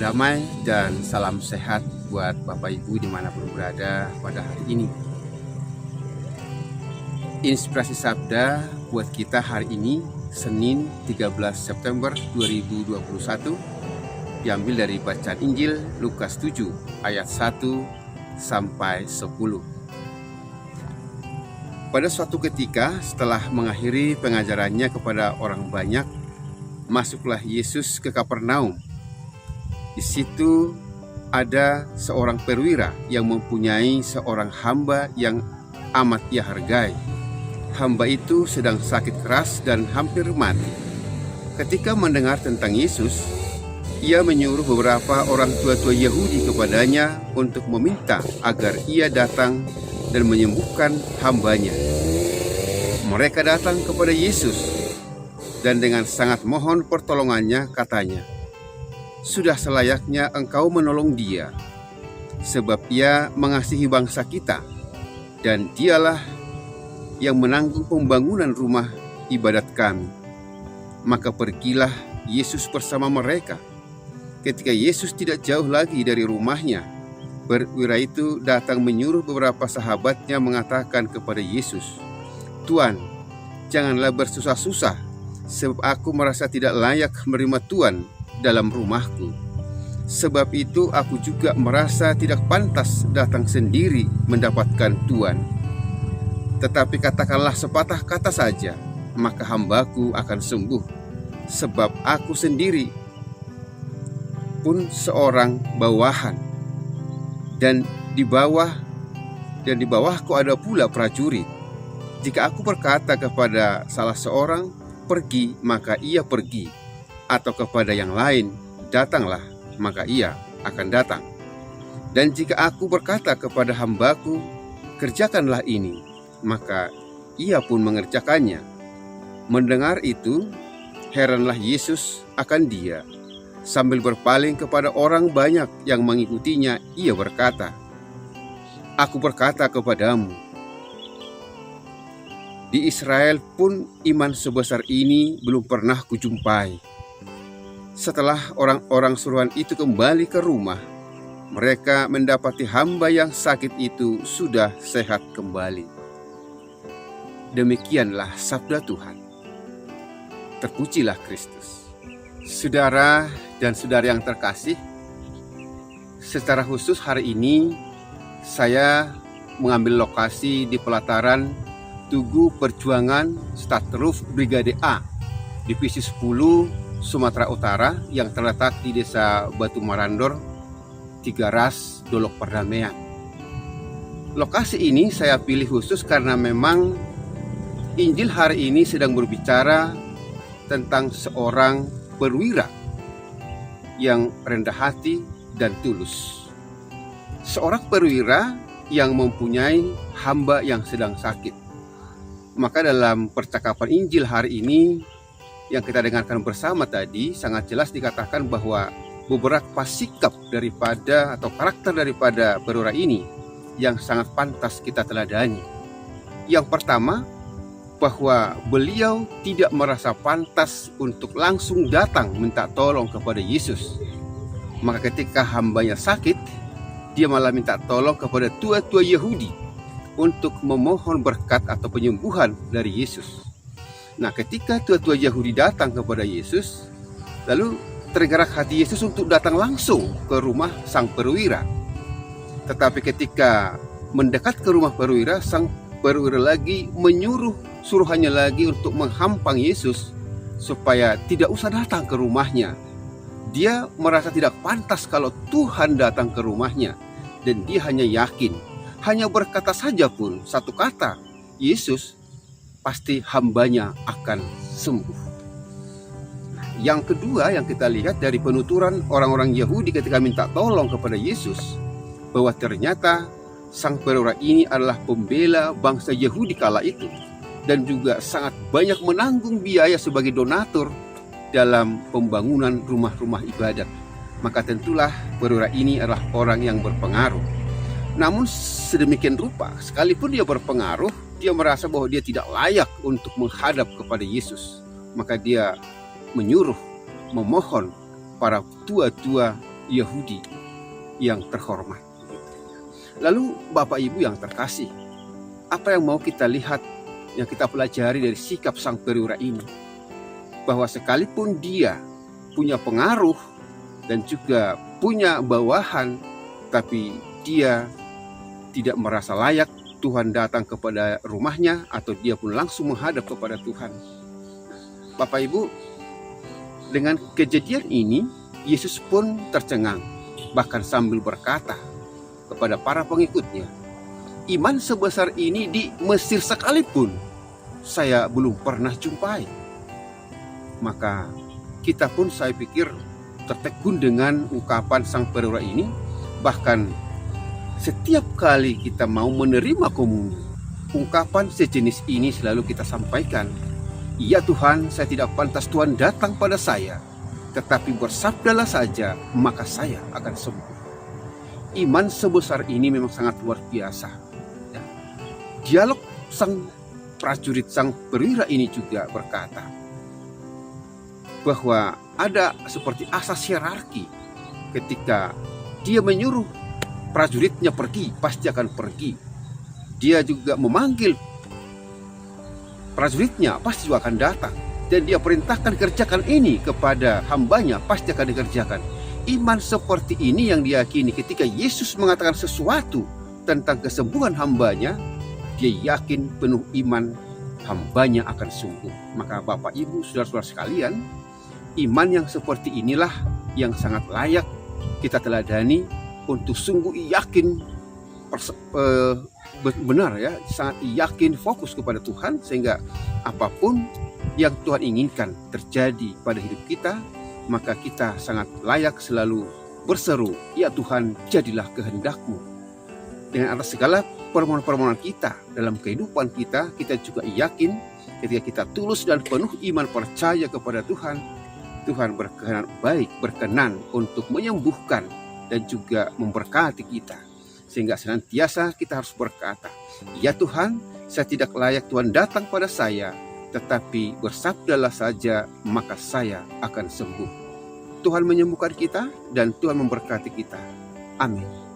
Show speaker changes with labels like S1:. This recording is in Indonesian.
S1: damai dan salam sehat buat Bapak Ibu dimanapun berada pada hari ini. Inspirasi Sabda buat kita hari ini, Senin 13 September 2021, diambil dari bacaan Injil Lukas 7 ayat 1 sampai 10. Pada suatu ketika setelah mengakhiri pengajarannya kepada orang banyak, masuklah Yesus ke Kapernaum. Di situ ada seorang perwira yang mempunyai seorang hamba yang amat ia hargai. Hamba itu sedang sakit keras dan hampir mati. Ketika mendengar tentang Yesus, ia menyuruh beberapa orang tua-tua Yahudi kepadanya untuk meminta agar ia datang dan menyembuhkan hambanya. Mereka datang kepada Yesus dan dengan sangat mohon pertolongannya katanya, "Sudah selayaknya engkau menolong dia, sebab ia mengasihi bangsa kita, dan dialah yang menanggung pembangunan rumah ibadat kami." Maka pergilah Yesus bersama mereka. Ketika Yesus tidak jauh lagi dari rumahnya, perwira itu datang menyuruh beberapa sahabatnya mengatakan kepada Yesus, "Tuan, janganlah bersusah-susah, sebab aku merasa tidak layak menerima Tuan dalam rumahku. Sebab itu aku juga merasa tidak pantas datang sendiri mendapatkan Tuan. Tetapi katakanlah sepatah kata saja, maka hambaku akan sembuh. Sebab aku sendiri pun seorang bawahan, dan di bawahku ada pula prajurit. Jika aku berkata kepada salah seorang, 'Pergi,' maka ia pergi, atau kepada yang lain, 'Datanglah,' maka ia akan datang. Dan jika aku berkata kepada hambaku, 'Kerjakanlah ini,' maka ia pun mengerjakannya." Mendengar itu, heranlah Yesus akan dia. Sambil berpaling kepada orang banyak yang mengikutinya, ia berkata, "Aku berkata kepadamu, di Israel pun iman sebesar ini belum pernah kujumpai." Setelah orang-orang suruhan itu kembali ke rumah, mereka mendapati hamba yang sakit itu sudah sehat kembali. Demikianlah sabda Tuhan. Terpujilah Kristus. Saudara dan saudari yang terkasih, secara khusus hari ini saya mengambil lokasi di pelataran Tugu Perjuangan Statruf Brigade A, Divisi 10 Sumatera Utara yang terletak di Desa Batu Marandor, Tigaras, Dolok Perdamaian. Lokasi ini saya pilih khusus karena memang Injil hari ini sedang berbicara tentang seorang perwira yang rendah hati dan tulus. Seorang perwira yang mempunyai hamba yang sedang sakit. Maka dalam percakapan Injil hari ini yang kita dengarkan bersama tadi, sangat jelas dikatakan bahwa beberapa sikap daripada atau karakter daripada perwira ini yang sangat pantas kita teladani. Yang pertama, bahwa beliau tidak merasa pantas untuk langsung datang minta tolong kepada Yesus. Maka ketika hambanya sakit, dia malah minta tolong kepada tua-tua Yahudi untuk memohon berkat atau penyembuhan dari Yesus. Nah, ketika tua-tua Yahudi datang kepada Yesus, lalu tergerak hati Yesus untuk datang langsung ke rumah sang perwira. Tetapi ketika mendekat ke rumah perwira, sang perwira lagi menyuruh suruhannya lagi untuk menghampang Yesus supaya tidak usah datang ke rumahnya. Dia merasa tidak pantas kalau Tuhan datang ke rumahnya, dan dia hanya yakin, hanya berkata saja pun satu kata, Yesus, pasti hambanya akan sembuh. Yang kedua yang kita lihat dari penuturan orang-orang Yahudi ketika minta tolong kepada Yesus, bahwa ternyata sang perwira ini adalah pembela bangsa Yahudi kala itu, dan juga sangat banyak menanggung biaya sebagai donatur dalam pembangunan rumah-rumah ibadat. Maka tentulah perwira ini adalah orang yang berpengaruh. Namun sedemikian rupa, sekalipun dia berpengaruh, dia merasa bahwa dia tidak layak untuk menghadap kepada Yesus. Maka dia menyuruh, memohon para tua-tua Yahudi yang terhormat. Lalu Bapak Ibu yang terkasih, apa yang mau kita lihat, yang kita pelajari dari sikap sang perwira ini? Bahwa sekalipun dia punya pengaruh dan juga punya bawahan, tapi dia tidak merasa layak Tuhan datang kepada rumahnya, atau dia pun langsung menghadap kepada Tuhan. Bapak Ibu, dengan kejadian ini, Yesus pun tercengang, bahkan sambil berkata kepada para pengikutnya, iman sebesar ini di Mesir sekalipun saya belum pernah jumpai. Maka kita pun, saya pikir, tertegun dengan ungkapan sang perwira ini. Bahkan setiap kali kita mau menerima komunion, ungkapan sejenis ini selalu kita sampaikan. Ya Tuhan, saya tidak pantas Tuhan datang pada saya, tetapi bersabdalah saja, maka saya akan sembuh. Iman sebesar ini memang sangat luar biasa. Ya. Dialog sang prajurit, sang perwira ini juga berkata bahwa ada seperti asas hierarki. Ketika dia menyuruh prajuritnya pergi, pasti akan pergi. Dia juga memanggil prajuritnya, pasti juga akan datang. Dan dia perintahkan kerjakan ini kepada hambanya, pasti akan dikerjakan. Iman seperti ini yang diyakini ketika Yesus mengatakan sesuatu tentang kesembuhan hambanya, dia yakin penuh iman hambanya akan sembuh. Maka Bapak Ibu, saudara-saudara sekalian, iman yang seperti inilah yang sangat layak kita teladani untuk sungguh yakin, benar ya, sangat yakin, fokus kepada Tuhan, sehingga apapun yang Tuhan inginkan terjadi pada hidup kita, maka kita sangat layak selalu berseru, ya Tuhan, jadilah kehendak-Mu. Dengan atas segala permohonan-permohonan kita dalam kehidupan kita, kita juga yakin ketika kita tulus dan penuh iman percaya kepada Tuhan, Tuhan berkenan untuk menyembuhkan dan juga memberkati kita. Sehingga senantiasa kita harus berkata, ya Tuhan, saya tidak layak Tuhan datang pada saya, tetapi bersabdalah saja, maka saya akan sembuh. Tuhan menyembuhkan kita dan Tuhan memberkati kita. Amin.